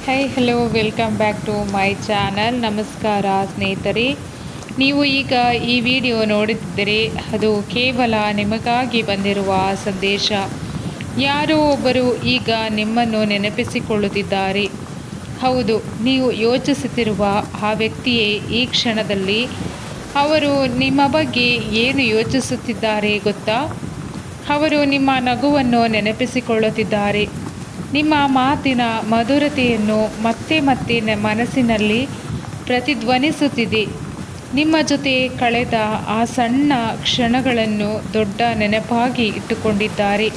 High hello welcome back to my channel. ನಮಸ್ಕಾರ ಸ್ನೇಹಿತರೆ, ನೀವು ಈಗ ಈ ವಿಡಿಯೋ ನೋಡುತ್ತಿದ್ದರೆ ಅದು ಕೇವಲ ನಿಮಗಾಗಿ ಬಂದಿರುವ ಸಂದೇಶ. ಯಾರೋ ಒಬ್ಬರು ಈಗ ನಿಮ್ಮನ್ನು ನೆನಪಿಸಿಕೊಳ್ಳುತ್ತಿದ್ದಾರೆ. ಹೌದು, ನೀವು ಯೋಚಿಸುತ್ತಿರುವ ಆ ವ್ಯಕ್ತಿಯೇ ಈ ಕ್ಷಣದಲ್ಲಿ. ಅವರು ನಿಮ್ಮ ಬಗ್ಗೆ ಏನು ಯೋಚಿಸುತ್ತಿದ್ದಾರೆ ಗೊತ್ತಾ? ಅವರು ನಿಮ್ಮ ನಗುವನ್ನು ನೆನಪಿಸಿಕೊಳ್ಳುತ್ತಿದ್ದಾರೆ. ನಿಮ್ಮ ಮಾತಿನ ಮಧುರತೆಯನ್ನು ಮತ್ತೆ ಮತ್ತೆ ಮನಸ್ಸಿನಲ್ಲಿ ಪ್ರತಿಧ್ವನಿಸುತ್ತಿದೆ. ನಿಮ್ಮ ಜೊತೆ ಕಳೆದ ಆ ಸಣ್ಣ ಕ್ಷಣಗಳನ್ನು ದೊಡ್ಡ ನೆನಪಾಗಿ ಇಟ್ಟುಕೊಂಡಿದ್ದಾರೆ.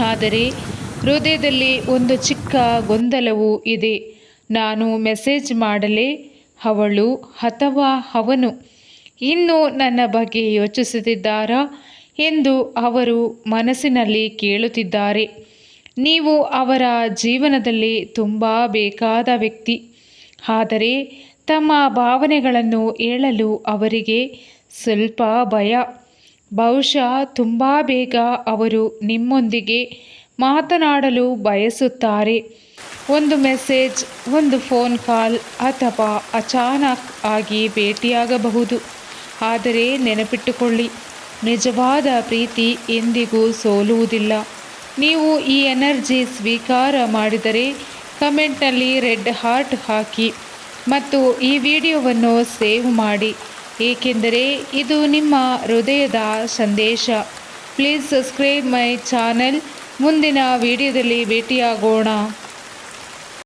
ಆದರೆ ಹೃದಯದಲ್ಲಿ ಒಂದು ಚಿಕ್ಕ ಗೊಂದಲವೂ ಇದೆ. ನಾನು ಮೆಸೇಜ್ ಮಾಡಲೇ, ಅವಳು ಅಥವಾ ಅವನು ಇನ್ನೂ ನನ್ನ ಬಗ್ಗೆ ಯೋಚಿಸುತ್ತಿದ್ದಾರಾ ಎಂದು ಅವರು ಮನಸ್ಸಿನಲ್ಲಿ ಕೇಳುತ್ತಿದ್ದಾರೆ. ನೀವು ಅವರ ಜೀವನದಲ್ಲಿ ತುಂಬ ಬೇಕಾದ ವ್ಯಕ್ತಿ, ಆದರೆ ತಮ್ಮ ಭಾವನೆಗಳನ್ನು ಹೇಳಲು ಅವರಿಗೆ ಸ್ವಲ್ಪ ಭಯ. ಬಹುಶಃ ತುಂಬ ಬೇಗ ಅವರು ನಿಮ್ಮೊಂದಿಗೆ ಮಾತನಾಡಲು ಬಯಸುತ್ತಾರೆ. ಒಂದು ಮೆಸೇಜ್, ಒಂದು ಫೋನ್ ಕಾಲ್ ಅಥವಾ ಅಚಾನಕ್ ಆಗಿ ಭೇಟಿಯಾಗಬಹುದು. ಆದರೆ ನೆನಪಿಟ್ಟುಕೊಳ್ಳಿ, ನಿಜವಾದ ಪ್ರೀತಿ ಎಂದಿಗೂ ಸೋಲುವುದಿಲ್ಲ. ನೀವು ಈ ಎನರ್ಜಿ ಸ್ವೀಕಾರ ಮಾಡಿದರೆ ಕಮೆಂಟ್ನಲ್ಲಿ ರೆಡ್ ಹಾರ್ಟ್ ಹಾಕಿ ಮತ್ತು ಈ ವಿಡಿಯೋವನ್ನು ಸೇವ್ ಮಾಡಿ, ಏಕೆಂದರೆ ಇದು ನಿಮ್ಮ ಹೃದಯದ ಸಂದೇಶ. Please subscribe my channel. ಮುಂದಿನ ವಿಡಿಯೋದಲ್ಲಿ ಭೇಟಿಯಾಗೋಣ.